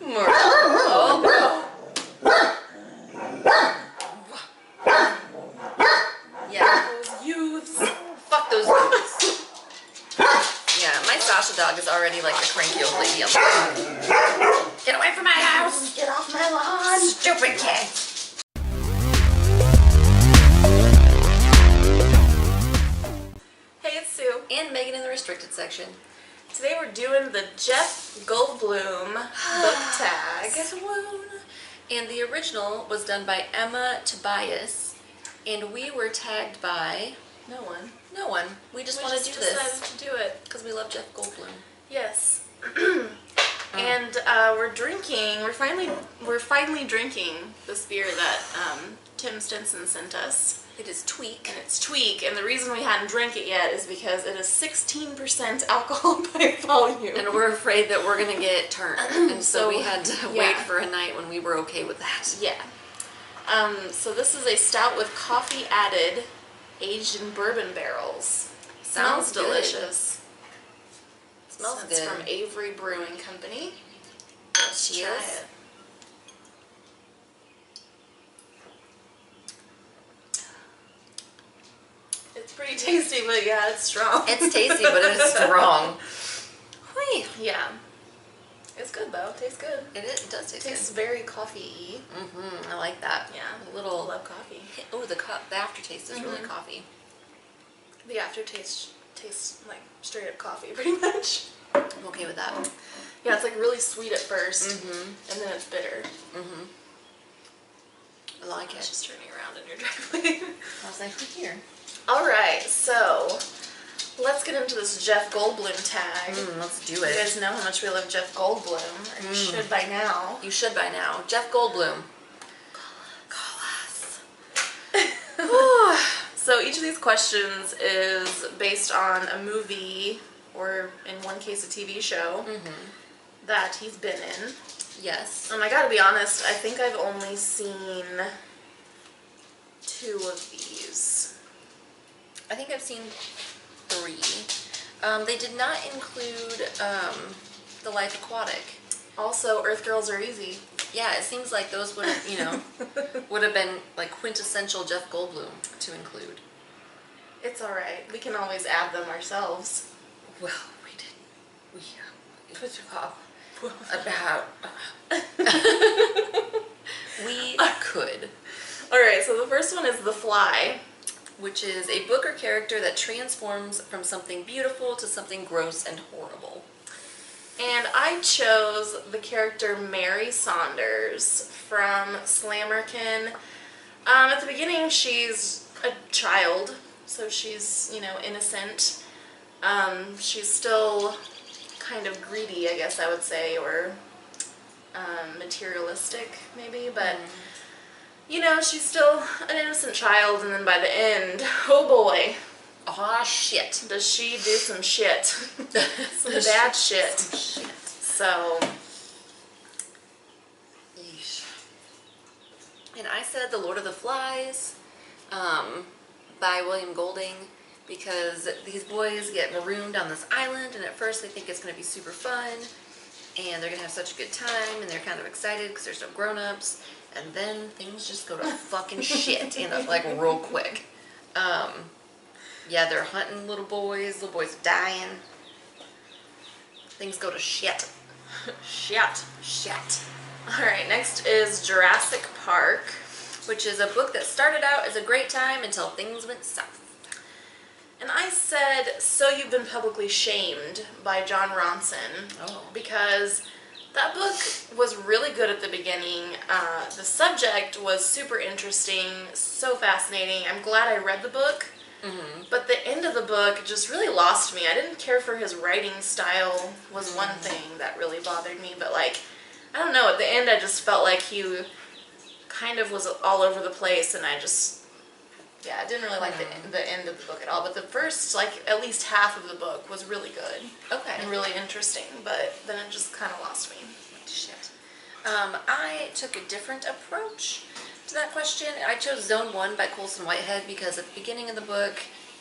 Oh. Yeah. Those youths. Fuck those youths. Yeah, my Sasha dog is already like a cranky old lady. Get away from my house! Get off my lawn! Stupid kid! Hey, it's Sue. And Megan in the restricted section. Today we're doing the Jeff Goldblum book tag. Swoon. And the original was done by Emma Tobias, and we were tagged by No one. no one. We just want to do this decided to do it. because we love Jeff Goldblum. Yes. And we're drinking. We're finally drinking this beer that Tim Stinson sent us. It is Tweak. And it's Tweak, and the reason we hadn't drank it yet is because it is 16% alcohol by volume. And we're afraid that we're going to get turned. And so we had to wait for a night when we were okay with that. Yeah. So this is a stout with coffee added, aged in bourbon barrels. Sounds good. delicious. Smells So it's good. from Avery Brewing Company. Let's Try cheers. it. It's pretty tasty, but yeah, it's strong. It's tasty, but it's strong. Whee. Yeah. It's good though. Tastes good. It does taste Tastes very coffee-y. good. I like that. Yeah. A little. I love coffee. Oh, the aftertaste is really coffee. The aftertaste tastes like straight up coffee, pretty much. I'm okay with that. Yeah, it's like really sweet at first, and then it's bitter. I like It's it. just turning around in your driveway. I was like, here. All right, so let's get into this Jeff Goldblum tag. Let's do You it. guys know how much we love Jeff Goldblum, or you should by now. You should by now. Jeff Goldblum. Call us. So each of these questions is based on a movie, or in one case a TV show, that he's been in. Yes. I gotta be honest, I think I've only seen 2 of these. I think I've seen 3. They did not include The Life Aquatic. Also, Earth Girls Are Easy. Yeah, it seems like those would, would have been like quintessential Jeff Goldblum to include. It's alright. We can always add them ourselves. Well, we didn't. We put your cop about. We could. Alright, so the first one is The Fly. Which is a book or character that transforms from something beautiful to something gross and horrible. And I chose the character Mary Saunders from Slammerkin. At the beginning, she's a child, so she's, innocent. She's still kind of greedy, I guess I would say, or materialistic, maybe, but... she's still an innocent child, and then by the end, oh boy, Aw, shit. does she do some shit. Some bad shit. Shit. So, Yeesh. And I said The Lord of the Flies by William Golding, because these boys get marooned on this island, and at first they think it's going to be super fun, and they're going to have such a good time, and they're kind of excited because there's no grown-ups. And then things just go to fucking shit, real quick. Yeah, they're hunting little boys are dying. Things go to shit. shit. Shit. Alright, next is Jurassic Park. Which is a book that started out as a great time until things went south. And I said, So You've Been Publicly Shamed by John Ronson. Oh. Because that book was really good at the beginning. The subject was super interesting, so fascinating. I'm glad I read the book. But the end of the book just really lost me. I didn't care for his writing stile, was one thing that really bothered me. But I don't know, at the end I just felt like he kind of was all over the place, and I didn't really like the end of the book at all. But the first, at least half of the book was really good. Okay. And really interesting, but then it just kind of lost me. Shit. I took a different approach to that question. I chose Zone 1 by Colson Whitehead because at the beginning of the book,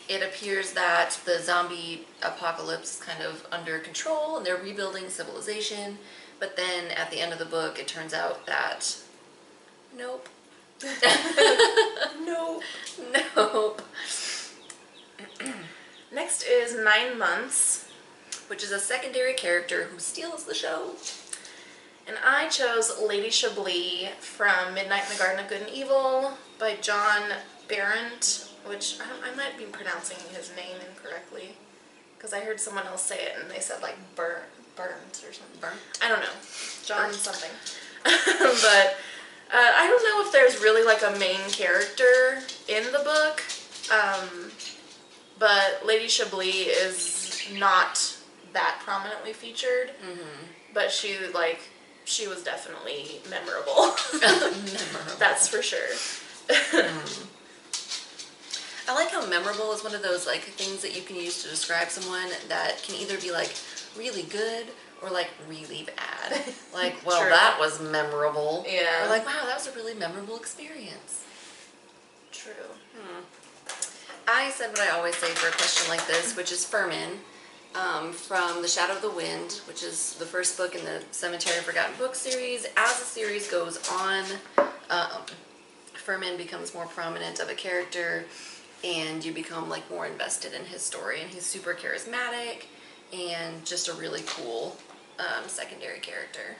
it appears that the zombie apocalypse is kind of under control and they're rebuilding civilization. But then at the end of the book, it turns out that nope. Nope. Nope. Next is 9 Months. Which is a secondary character who steals the show. And I chose Lady Chablis from Midnight in the Garden of Good and Evil by John Berendt, which I might be pronouncing his name incorrectly, because I heard someone else say it and they said like burnt or something. Burnt? I don't know. John something. But I don't know if there's really like a main character in the book, but Lady Chablis is not that prominently featured, but she was definitely memorable. Memorable. That's for sure. I like how memorable is one of those like things that you can use to describe someone that can either be like really good or like really bad. Like, well, True. that was memorable. Yeah. Or like, wow, that was a really memorable experience. True. I said what I always say for a question like this, which is Furman, from The Shadow of the Wind, which is the first book in the Cemetery of Forgotten Books series. As the series goes on, Furman becomes more prominent of a character, and you become like more invested in his story. And he's super charismatic and just a really cool secondary character.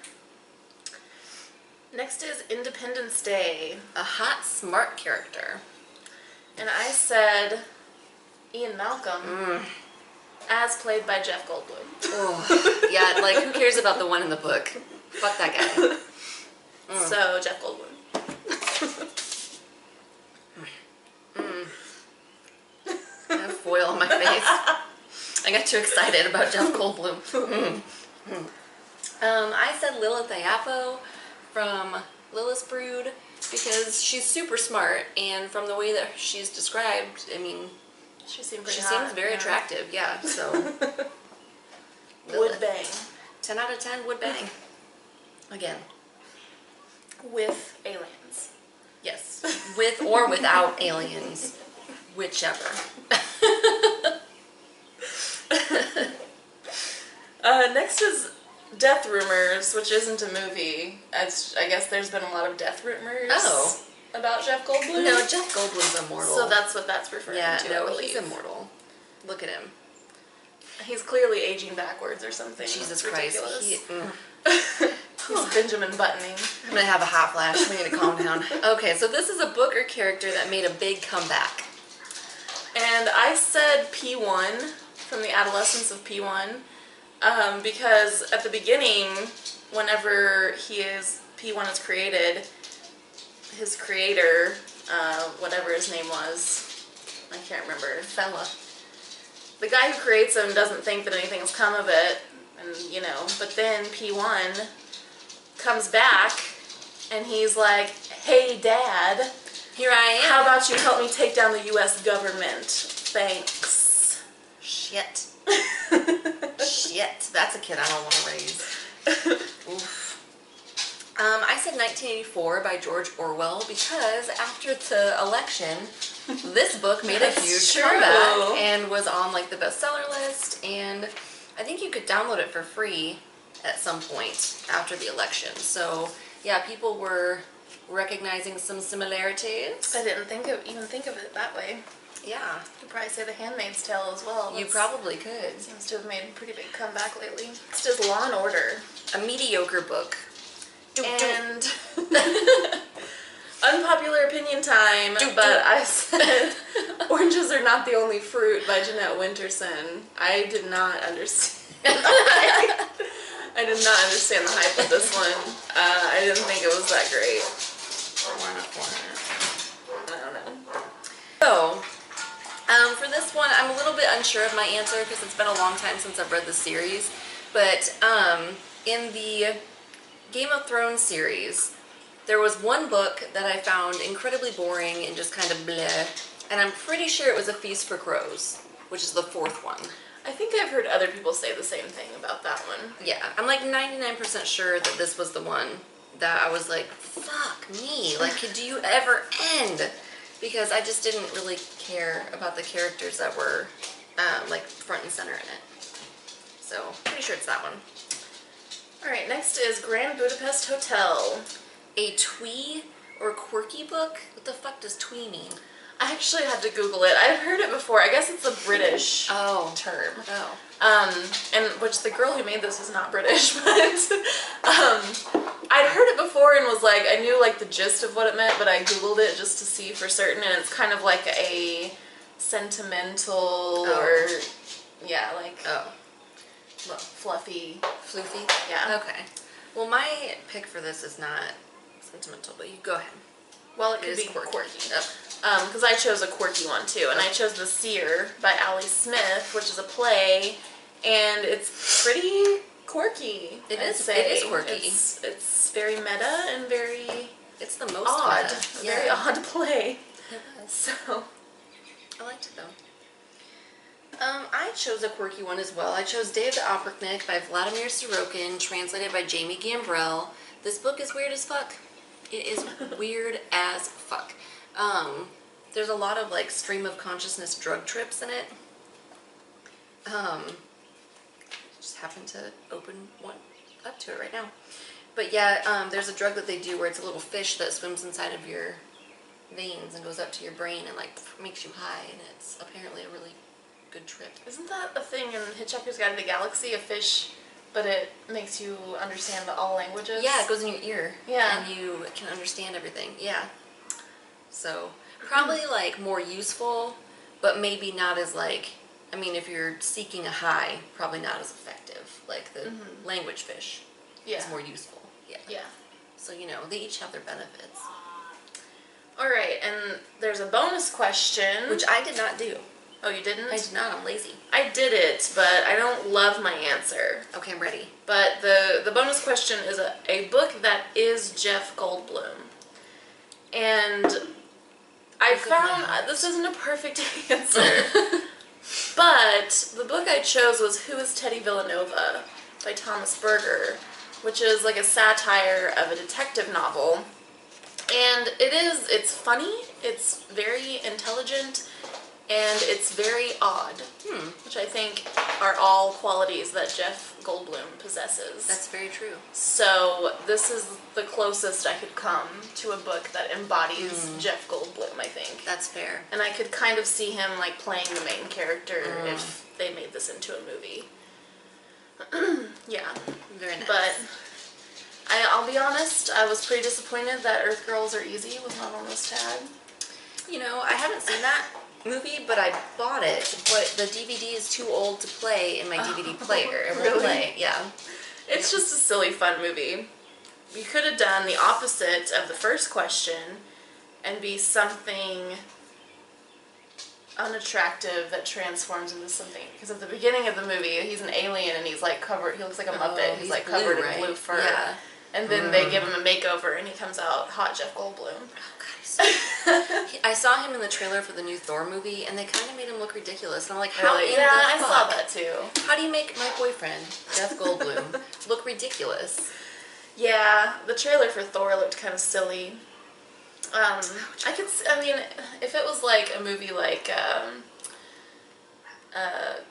Next is Independence Day. A hot, smart character. And I said Ian Malcolm, as played by Jeff Goldblum. Oh, yeah, like who cares about the one in the book? Fuck that guy. So, Jeff Goldblum. I have foil on my face. I got too excited about Jeff Goldblum. I said Lilith Ayapo from Lilith's Brood because she's super smart, and from the way that she's described, I mean, She seems very attractive, yeah, so. Would bang. 10 out of 10 would bang. Again. With aliens. Yes. With or without aliens. Whichever. Next is Death Rumors, which isn't a movie. I guess there's been a lot of death rumors about Jeff Goldblum. No, Jeff Goldblum's immortal. So that's what that's referring to, I no, believe. he's immortal. Look at him. He's clearly aging backwards or something. Jesus That's Christ. ridiculous. He's Benjamin Buttoning. I'm going to have a hot flash. We need to calm down. Okay, so this is a book or character that made a big comeback. And I said P1 from the Adolescence of P1 because at the beginning, whenever P1 is created, his creator, whatever his name was, I can't remember. Fella. The guy who creates him doesn't think that anything's come of it, and but then P1 comes back and he's like, "Hey Dad, here I am. How about you help me take down the US government? Thanks." Shit. Shit. That's a kid I don't want to raise. Oof. I said 1984 by George Orwell because after the election, this book made a huge comeback and was on like the bestseller list, and I think you could download it for free at some point after the election. So yeah, people were recognizing some similarities. I didn't even think of it that way. Yeah. You could probably say The Handmaid's Tale as well. You probably could. Seems to have made a pretty big comeback lately. It's just Law and Order. A mediocre book. And unpopular opinion time, but I said Oranges Are Not the Only Fruit by Jeanette Winterson. I did not understand. I did not understand the hype of this one. I didn't think it was that great. I don't know. So, for this one, I'm a little bit unsure of my answer because it's been a long time since I've read the series. But in the Game of Thrones series, there was one book that I found incredibly boring and just kind of bleh, and I'm pretty sure it was A Feast for Crows, which is the fourth one. I think I've heard other people say the same thing about that one. Yeah, I'm like 99% sure that this was the one that I was like, fuck me, like, do you ever end? Because I just didn't really care about the characters that were like front and center in it. So, pretty sure it's that one. Alright, next is Grand Budapest Hotel. A twee or quirky book? What the fuck does twee mean? I actually had to Google it. I've heard it before. I guess it's a British term. Oh. And which the girl who made this is not British, but I'd heard it before and was like, I knew like the gist of what it meant, but I Googled it just to see for certain, and it's kind of like a sentimental or, yeah, like fluffy. Floofy? Yeah. Okay. Well, my pick for this is not sentimental, but you go ahead. Well, it could be quirky. Because I chose a quirky one too, and I chose The Seer by Ali Smith, which is a play, and it's pretty quirky. It is quirky. It's very meta and very it's the most odd. meta. Yeah. Very odd play. It was. So I liked it though. I chose a quirky one as well. I chose Day of the Oprychnik by Vladimir Sorokin, translated by Jamie Gambrell. This book is weird as fuck. It is weird as fuck. There's a lot of like stream of consciousness drug trips in it. Just happened to open one up to it right now. But yeah, there's a drug that they do where it's a little fish that swims inside of your veins and goes up to your brain and like makes you high, and it's apparently a really good trip. isn't that a thing in Hitchhiker's Guide to the Galaxy? A fish, but it makes you understand all languages? Yeah, it goes in your ear. Yeah. And you can understand everything. Yeah. So, probably like more useful, but maybe not as like, I mean, if you're seeking a high, probably not as effective. Like the language fish is more useful. Yeah. Yeah. So, you know, they each have their benefits. Alright, and there's a bonus question. Which I did not do. Oh, you didn't? I did not. I'm lazy. I did it, but I don't love my answer. Okay, I'm ready. But the bonus question is a book that is Jeff Goldblum. And I found this isn't a perfect answer. But the book I chose was Who is Teddy Villanova by Thomas Berger, which is like a satire of a detective novel. And it's funny, it's very intelligent, and it's very odd, which I think are all qualities that Jeff Goldblum possesses. That's very true. So this is the closest I could come to a book that embodies Jeff Goldblum, I think. That's fair. And I could kind of see him like playing the main character if they made this into a movie. Yeah. Very nice. But I'll be honest, I was pretty disappointed that Earth Girls Are Easy was not on this tag. You know, I haven't seen that movie, but I bought it. But the DVD is too old to play in my DVD player. It won't play. Yeah. It's just a silly, fun movie. You could have done the opposite of the first question and be something unattractive that transforms into something. Because at the beginning of the movie, he's an alien and he's like covered, he looks like a Muppet. He's like covered in blue fur. Yeah. And then they give him a makeover and he comes out hot Jeff Goldblum. Oh, God, he's so I saw him in the trailer for the new Thor movie, and they kind of made him look ridiculous. And I'm like, how in the I fuck? saw that too. How do you make my boyfriend, Jeff Goldblum, look ridiculous? Yeah, the trailer for Thor looked kind of silly. I mean, if it was like a movie like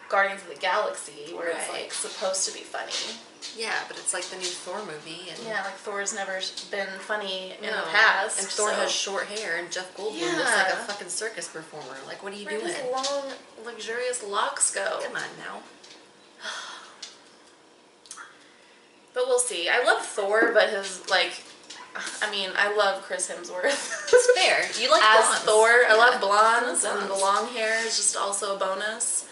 Guardians of the Galaxy, where it's like supposed to be funny. Yeah, but it's like the new Thor movie. And yeah, like Thor's never been funny in the past. And Thor has short hair, and Jeff Goldblum looks like a fucking circus performer. Like, what are you doing? Where does long, luxurious locks go? Come on now. But we'll see. I love Thor, but his, like, I mean, I love Chris Hemsworth. It's fair. You like as blondes. Thor. I love blondes, I love and the blondes. long hair is just also a bonus.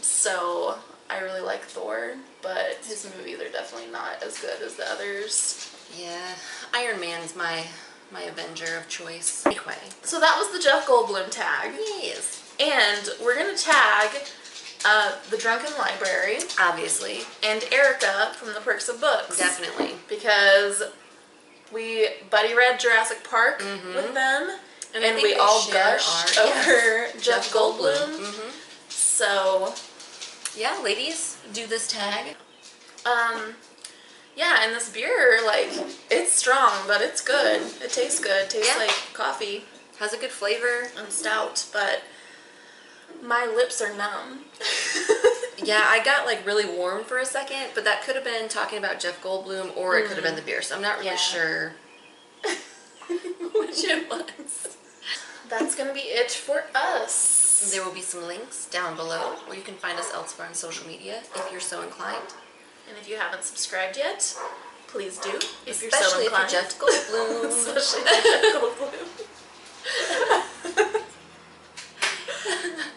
So I really like Thor, but his movies are definitely not as good as the others. Yeah, Iron Man's my Avenger of choice. Anyway. So that was the Jeff Goldblum tag. Yes. And we're going to tag The Drunken Library. Obviously. And Erica from The Perks of Books. Definitely. Because we buddy read Jurassic Park with them. And we all gushed over Jeff Goldblum. So, yeah, ladies, do this tag. yeah, and this beer, like, it's strong, but it's good. It tastes good. It tastes like coffee. Has a good flavor. And stout, but my lips are numb. Yeah, I got like really warm for a second, but that could have been talking about Jeff Goldblum or it could have been the beer, so I'm not really sure which it was. That's going to be it for us. There will be some links down below where you can find us elsewhere on social media if you're so inclined. And if you haven't subscribed yet, please do. If you're Especially so inclined. if you're Jeff Goldblum. Especially if you're Jeff Goldblum.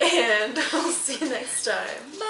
And I'll see you next time.